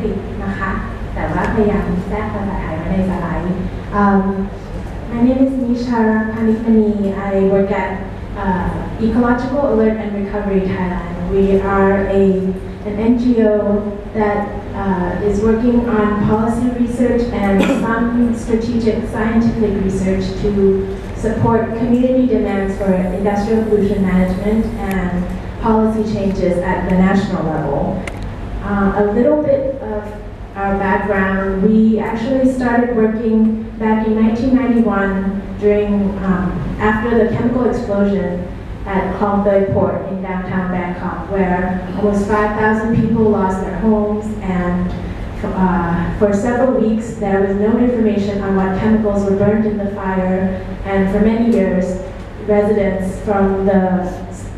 กฤษนะคะแต่ว่าพยายามแทรกภาษาไทยไว้ในสไลด์ My name is Nisha Panikmani. I work at Ecological Alert and Recovery Thailand. We are an NGO that is working on policy research and some strategic scientific research to support community demands for industrial pollution management and policy changes at the national level. A little bit of our background, we actually started working back in 1991 after the chemical explosion at Klong Toi Port in downtown Bangkok, where almost 5,000 people lost their homes, and for several weeks there was no information on what chemicals were burned in the fire, and for many years residents from the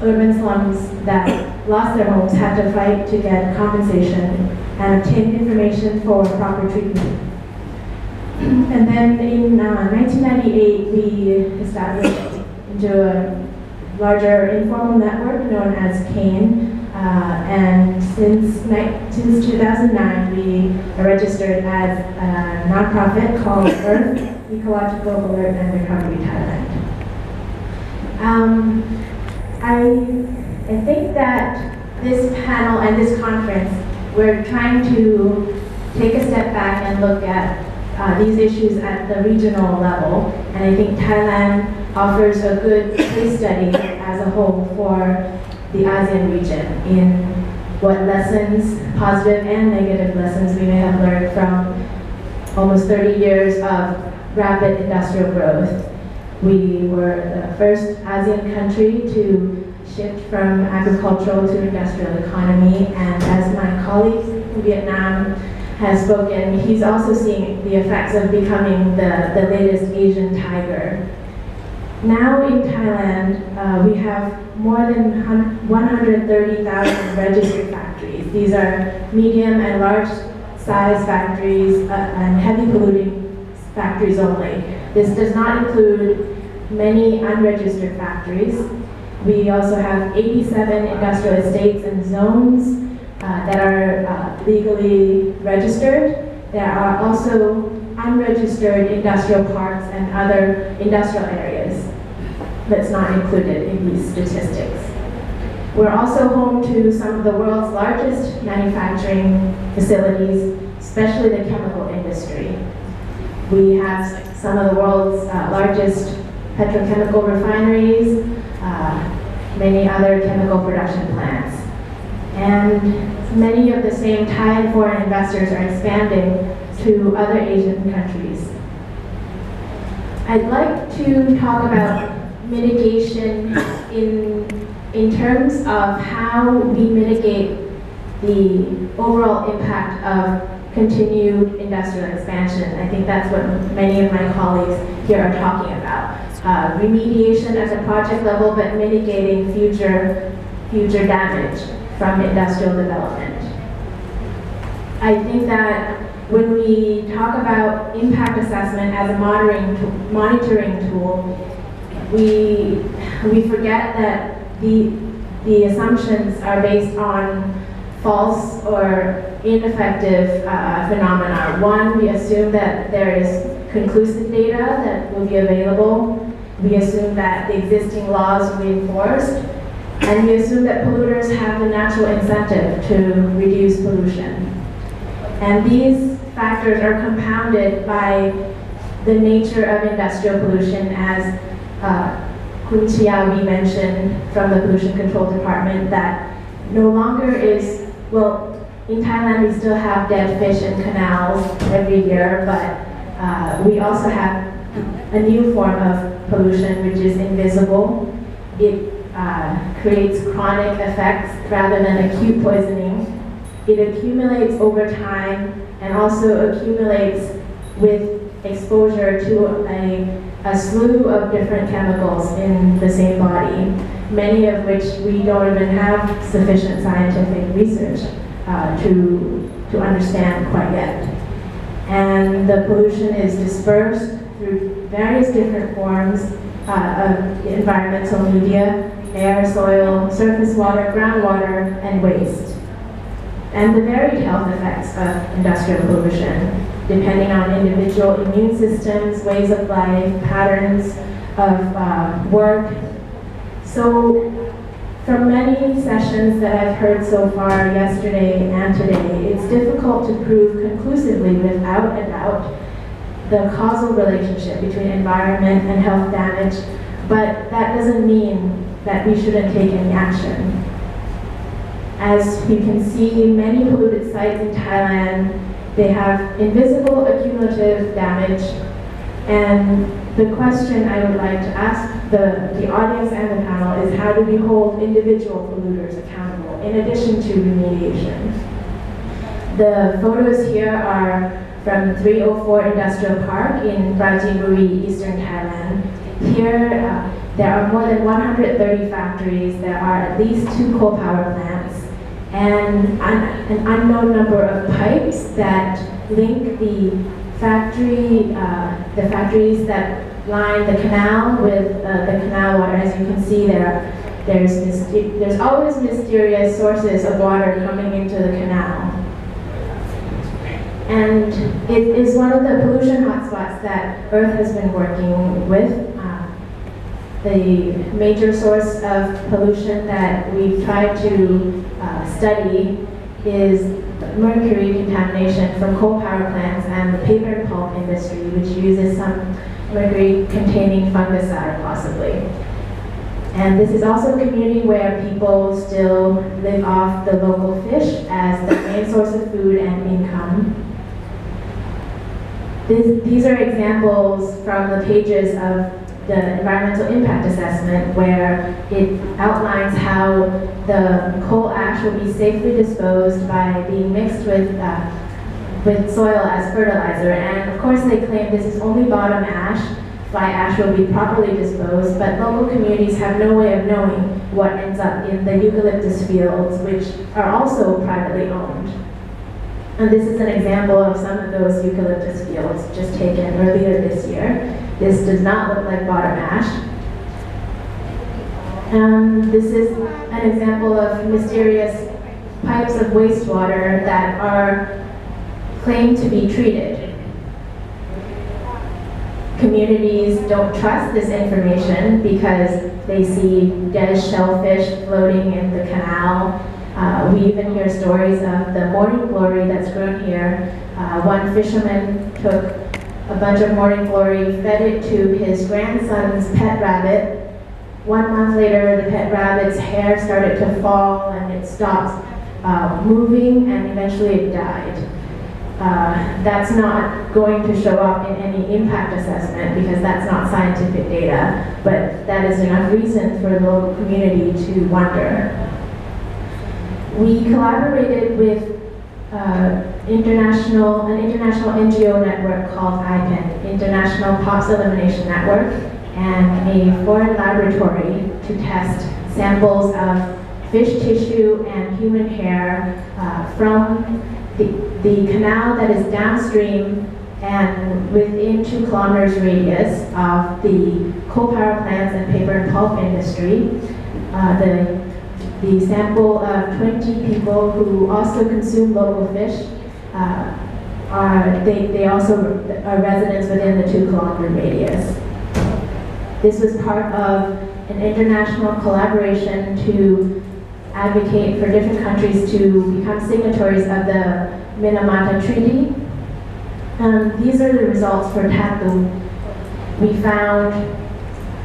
urban slums that lost their homes had to fight to get compensation and obtain information for proper treatment. And then in 1998 we established into a larger informal network known as CANE, and since 2009 we are registered as a nonprofit called Earth Ecological Alert and Recovery Thailand. I think that this panel and this conference, we're trying to take a step back and look at these issues at the regional level, and I think Thailand offers a good case study as a whole for the ASEAN region in what lessons, positive and negative lessons, we may have learned from almost 30 years of rapid industrial growth. We were the first ASEAN country to shift from agricultural to industrial economy, and as my colleague in Vietnam has spoken, he's also seeing the effects of becoming the latest Asian tiger. Now in Thailand, we have more than 130,000 registered factories. These are medium and large size factories and heavy polluting factories only. This does not include many unregistered factories. We also have 87 industrial estates and zones that are legally registered. There are also unregistered industrial parks and other industrial areas that's not included in these statistics. We're also home to some of the world's largest manufacturing facilities, especially the chemical industry. We have some of the world's largest petrochemical refineries, many other chemical production plants. And many of the same Thai and foreign investors are expanding to other Asian countries. I'd like to talk about mitigation in terms of how we mitigate the overall impact of continued industrial expansion. I think that's what many of my colleagues here are talking about. Remediation at the project level, but mitigating future damage from industrial development. I think that when we talk about impact assessment as a monitoring tool, we forget that the assumptions are based on false or ineffective phenomena. One, we assume that there is conclusive data that will be available. We assume that the existing laws will be enforced, and we assume that polluters have the natural incentive to reduce pollution. And these factors are compounded by the nature of industrial pollution, as Kun Chiavi mentioned from the Pollution Control Department, that no longer is, well, in Thailand we still have dead fish in canals every year, but we also have a new form of pollution which is invisible. It creates chronic effects rather than acute poisoning. It accumulates over time and also accumulates with exposure to a slew of different chemicals in the same body, many of which we don't even have sufficient scientific research to understand quite yet. And the pollution is dispersed through various different forms of environmental media, air, soil, surface water, groundwater, and waste. and the varied health effects of industrial pollution, depending on individual immune systems, ways of life, patterns of work. So from many sessions that I've heard so far yesterday and today, it's difficult to prove conclusively without a doubt the causal relationship between environment and health damage, but that doesn't mean that we shouldn't take any action. As you can see, many polluted sites in Thailand, they have invisible accumulative damage, and the question I would like to ask the audience and the panel is, how do we hold individual polluters accountable in addition to remediation? The photos here are from 304 Industrial Park in Prajinburi, eastern Thailand. Here, there are more than 130 factories. There are at least 2 coal power plants and an unknown number of pipes that link the factories that line the canal with the canal water. As you can see, there's always mysterious sources of water coming into the canal. And it is one of the pollution hotspots that Earth has been working with. The major source of pollution that we've tried to study is mercury contamination from coal power plants and the paper and pulp industry, which uses some mercury-containing fungicide, possibly. And this is also a community where people still live off the local fish as the main source of food and income. These are examples from the pages of the environmental impact assessment, where it outlines how the coal ash will be safely disposed by being mixed with soil as fertilizer. And of course they claim this is only bottom ash. Fly ash will be properly disposed, but local communities have no way of knowing what ends up in the eucalyptus fields, which are also privately owned. And this is an example of some of those eucalyptus fields just taken earlier this year. This does not look like bottom ash. This is an example of mysterious pipes of wastewater that are claimed to be treated. Communities don't trust this information because they see dead shellfish floating in the canal. We even hear stories of the morning glory that's grown here. One fisherman took a bunch of morning glory, fed it to his grandson's pet rabbit. 1 month later, the pet rabbit's hair started to fall and it stopped moving, and eventually it died. That's not going to show up in any impact assessment because that's not scientific data, but that is enough reason for the local community to wonder. We collaborated with an international NGO network called IPEN, International POPs Elimination Network, and a foreign laboratory to test samples of fish tissue and human hair from the canal that is downstream and within 2 kilometers radius of the coal power plants and paper and pulp industry. The sample of 20 people who also consume local fish they also are residents within the 2 kilometer radius. This was part of an international collaboration to advocate for different countries to become signatories of the Minamata Treaty. These are the results for Tatu. We found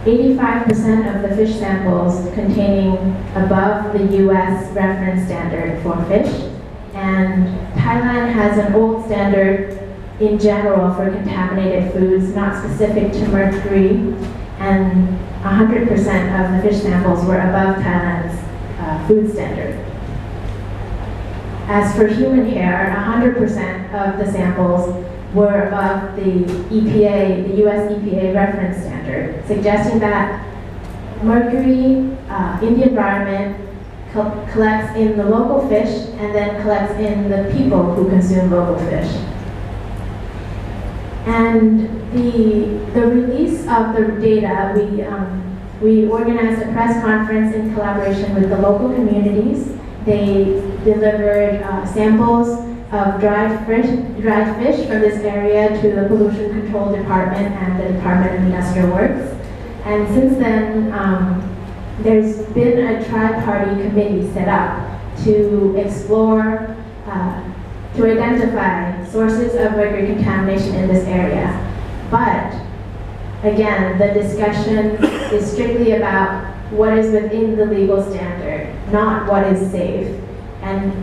85% of the fish samples containing above the US reference standard for fish, and Thailand has an old standard in general for contaminated foods, not specific to mercury, and 100% of the fish samples were above Thailand's food standard. As for human hair, 100% of the samples were above the EPA, the US EPA reference standard, suggesting that mercury in the environment collects in the local fish and then collects in the people who consume local fish. And the release of the data, we organized a press conference in collaboration with the local communities. They delivered samples of dried fish from this area to the Pollution Control Department and the Department of Industrial Works. And since then, there's been a tri-party committee set up to explore, to identify sources of mercury contamination in this area. But again, the discussion is strictly about what is within the legal standard, not what is safe. And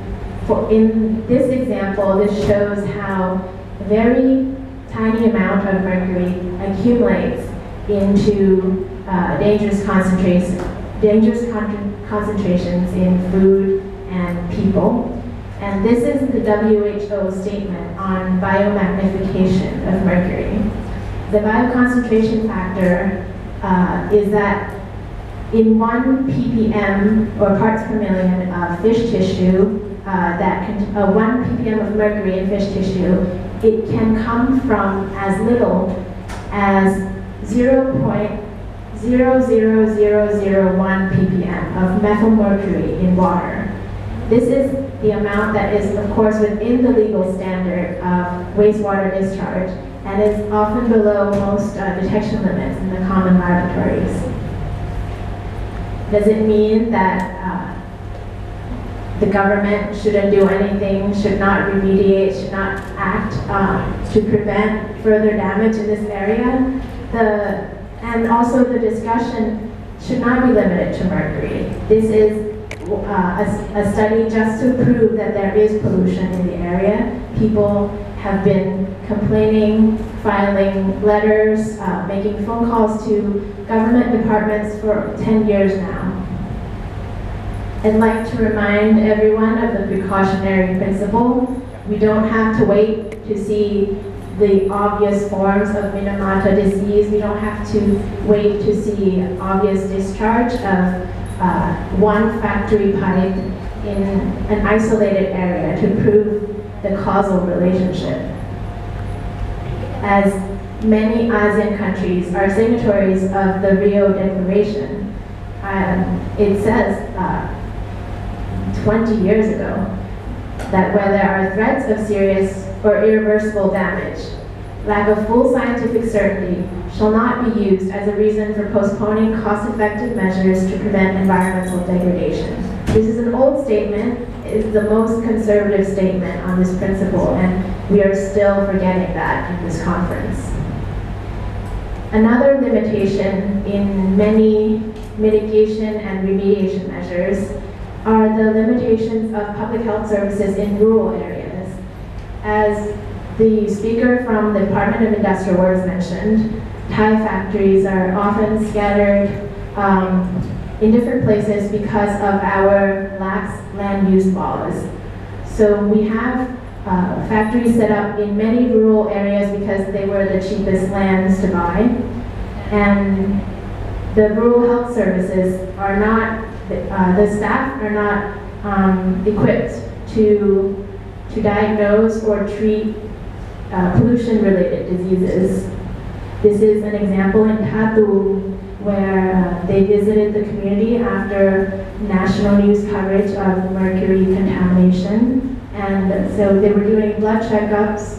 in this example, this shows how a very tiny amount of mercury accumulates into dangerous concentrations in food and people. And this is the WHO statement on biomagnification of mercury. The bioconcentration factor is that in 1 ppm or parts per million of fish tissue, 1 ppm of mercury in fish tissue, it can come from as little as 0.00001 ppm of methylmercury in water. This is the amount that is, of course, within the legal standard of wastewater discharge and is often below most detection limits in the common laboratories. Does it mean that the government shouldn't do anything, should not remediate, should not act to prevent further damage in this area? And also the discussion should not be limited to mercury. This is a study just to prove that there is pollution in the area. People have been complaining, filing letters, making phone calls to government departments for 10 years now. I'd like to remind everyone of the precautionary principle. We don't have to wait to see the obvious forms of Minamata disease. We don't have to wait to see obvious discharge of one factory pipe in an isolated area to prove the causal relationship. As many ASEAN countries are signatories of the Rio Declaration, it says 20 years ago that where there are threats of serious or irreversible damage, lack of full scientific certainty shall not be used as a reason for postponing cost-effective measures to prevent environmental degradation. This is an old statement. It is the most conservative statement on this principle, and we are still forgetting that in this conference. Another limitation in many mitigation and remediation measures are the limitations of public health services in rural areas. As the speaker from the Department of Industrial Works mentioned, Thai factories are often scattered in different places because of our lax land use laws. So we have factories set up in many rural areas because they were the cheapest lands to buy. And the rural health services are not, the staff are not equipped to diagnose or treat pollution-related diseases. This is an example in Thatu where they visited the community after national news coverage of mercury contamination. And so they were doing blood checkups.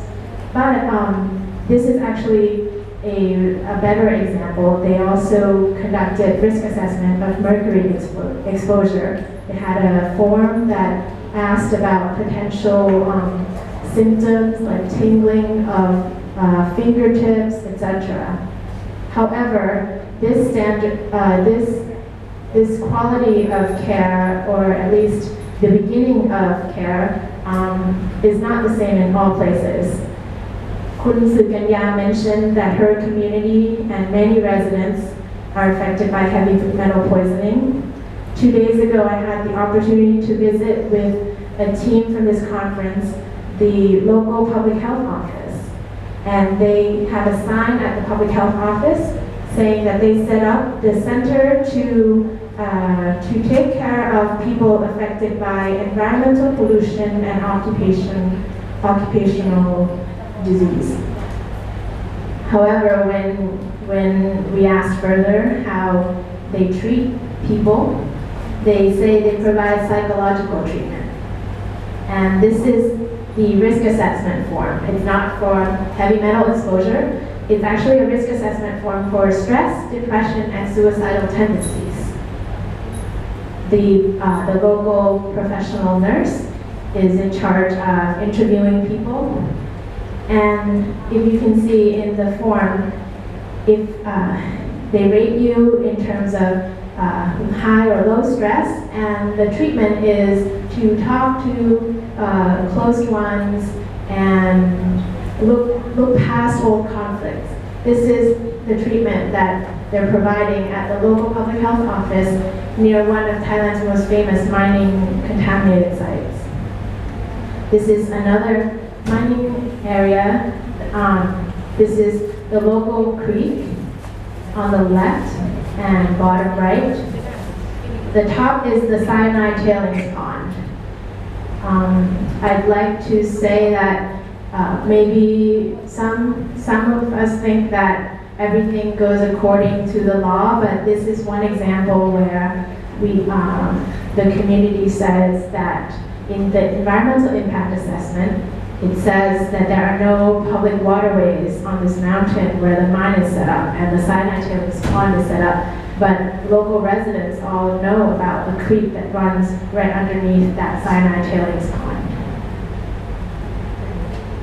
But this is actually a better example. They also conducted risk assessment of mercury exposure. They had a form that asked about potential symptoms like tingling of fingertips, etc. However, this quality of care, or at least the beginning of care, is not the same in all places. Kun Sukanya mentioned that her community and many residents are affected by heavy metal poisoning. 2 days ago, I had the opportunity to visit with a team from this conference, the local public health office. And they have a sign at the public health office saying that they set up the center to take care of people affected by environmental pollution and occupational disease. However, when we asked further how they treat people, they say they provide psychological treatment. And this is the risk assessment form. It's not for heavy metal exposure. It's actually a risk assessment form for stress, depression, and suicidal tendencies. The local professional nurse is in charge of interviewing people. And if you can see in the form, if they rate you in terms of high or low stress, and the treatment is to talk to close ones and look past old conflicts. This is the treatment that they're providing at the local public health office near one of Thailand's most famous mining contaminated sites. This is another mining area. This is the local creek on the left and bottom right. The top is the cyanide tailings pond. I'd like to say that maybe some of us think that everything goes according to the law, but this is one example where the community says that in the environmental impact assessment, it says that there are no public waterways on this mountain where the mine is set up and the cyanide tailings pond is set up, but local residents all know about the creek that runs right underneath that cyanide tailings pond.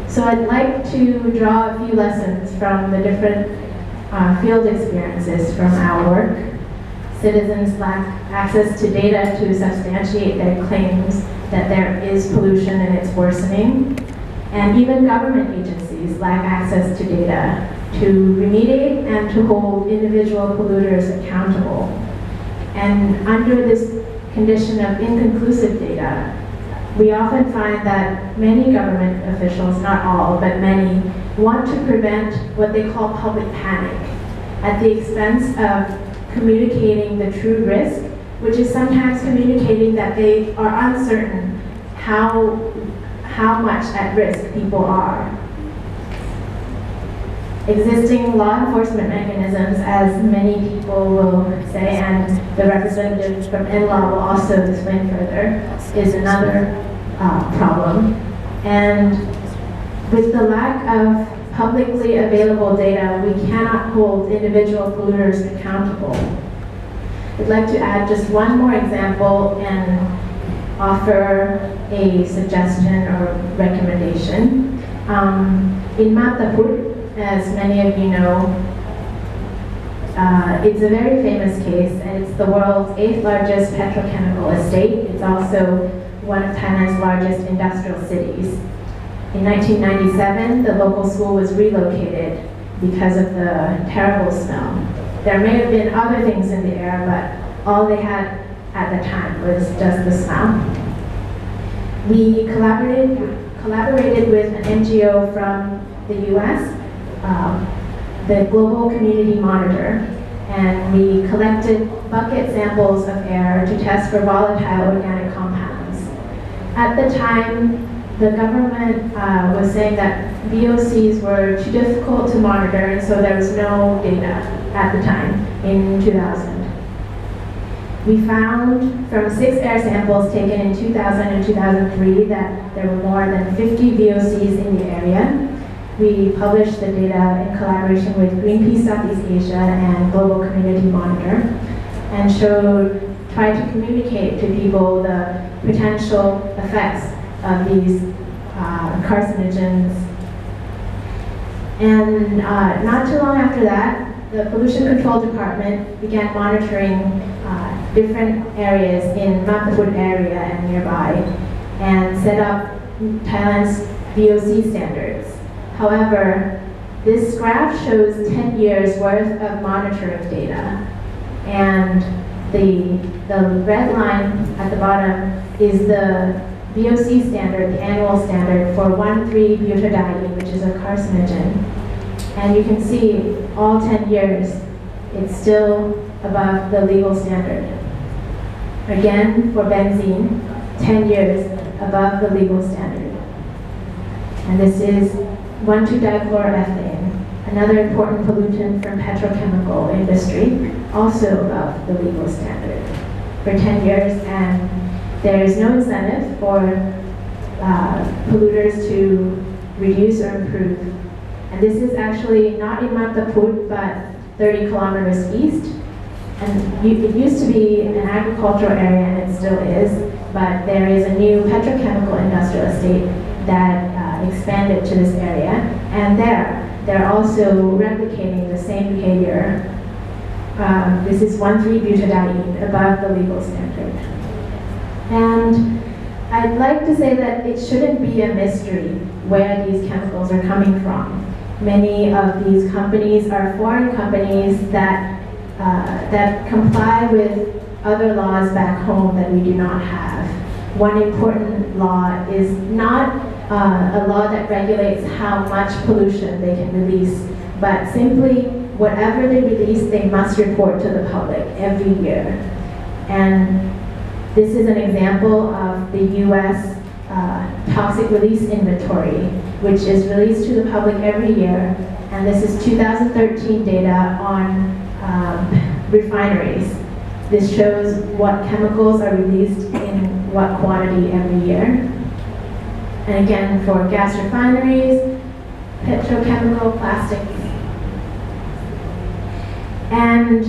So I'd like to draw a few lessons from the different field experiences from our work. Citizens lack access to data to substantiate their claims that there is pollution and it's worsening. And even government agencies lack access to data to remediate and to hold individual polluters accountable. And under this condition of inconclusive data, we often find that many government officials, not all, but many, want to prevent what they call public panic at the expense of communicating the true risk, which is sometimes communicating that they are uncertain how much at risk people are. Existing law enforcement mechanisms, as many people will say, and the representative from Enlaw will also explain further, is another problem. And with the lack of publicly available data, we cannot hold individual polluters accountable. I'd like to add just one more example and offer a suggestion or recommendation. In Mataput, as many of you know, it's a very famous case, and it's the world's 8th largest petrochemical estate. It's also one of Thailand's largest industrial cities. In 1997, the local school was relocated because of the terrible smell. There may have been other things in the air, but all they had at the time was just the smell. We collaborated with an NGO from the US, the Global Community Monitor, and we collected bucket samples of air to test for volatile organic compounds. At the time, the government was saying that VOCs were too difficult to monitor, and so there was no data at the time in 2000. We found from 6 air samples taken in 2000 and 2003 that there were more than 50 VOCs in the area. We published the data in collaboration with Greenpeace Southeast Asia and Global Community Monitor, and tried to communicate to people the potential effects of these carcinogens. And not too long after that, the Pollution Control Department began monitoring different areas in Mataput area and nearby, and set up Thailand's VOC standards. However, this graph shows 10 years worth of monitoring data, and the red line at the bottom is the VOC standard, the annual standard for 1,3-butadiene, which is a carcinogen. And you can see all 10 years, it's still above the legal standard. Again, for benzene, 10 years above the legal standard. And this is 1,2-dichloroethane, another important pollutant from petrochemical industry, also above the legal standard for 10 years. And there is no incentive for polluters to reduce or improve. And this is actually not in Mataput, but 30 kilometers east. And it used to be an agricultural area, and it still is, but there is a new petrochemical industrial estate that expanded to this area. And they're also replicating the same behavior. This is 1,3-butadiene, above the legal standard. And I'd like to say that it shouldn't be a mystery where these chemicals are coming from. Many of these companies are foreign companies that comply with other laws back home that we do not have. One important law is not a law that regulates how much pollution they can release, but simply whatever they release, they must report to the public every year. And this is an example of the U.S. Toxic release inventory, which is released to the public every year. And this is 2013 data on refineries. This shows what chemicals are released in what quantity every year. And again, for gas refineries, petrochemical, plastics, and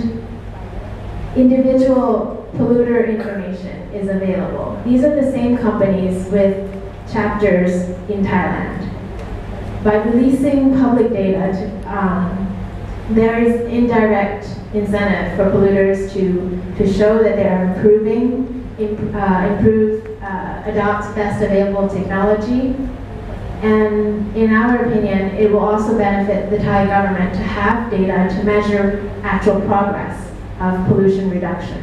individual polluter information is available. These are the same companies with chapters in Thailand. By releasing public data, there is indirect incentive for polluters to show that they are improving, adopt best available technology. And in our opinion, it will also benefit the Thai government to have data to measure actual progress of pollution reduction.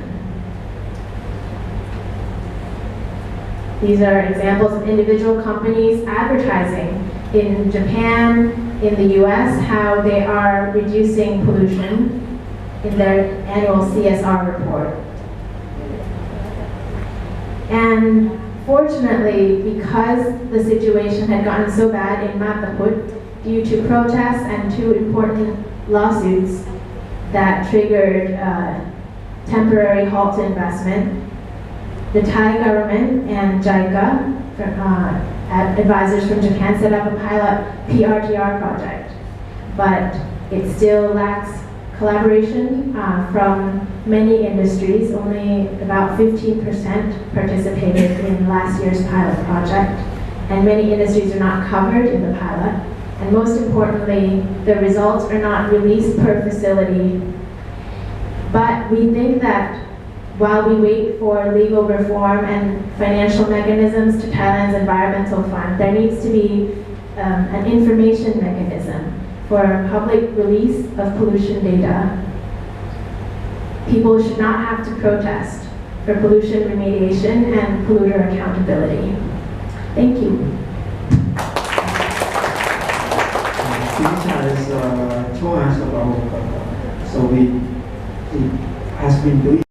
These are examples of individual companies advertising in Japan, in the US, how they are reducing pollution in their annual CSR report. And fortunately, because the situation had gotten so bad in Mataput due to protests and 2 important lawsuits that triggered temporary halt to investment, the Thai government and JICA, advisors from Japan, set up a pilot PRTR project. But it still lacks collaboration from many industries. Only about 15% participated in last year's pilot project, and many industries are not covered in the pilot. And most importantly, the results are not released per facility. But we think that while we wait for legal reform and financial mechanisms to Thailand's environmental fund, there needs to be an information mechanism for public release of pollution data. People should not have to protest for pollution remediation and polluter accountability. Thank you. Since as show us about, so it has been doing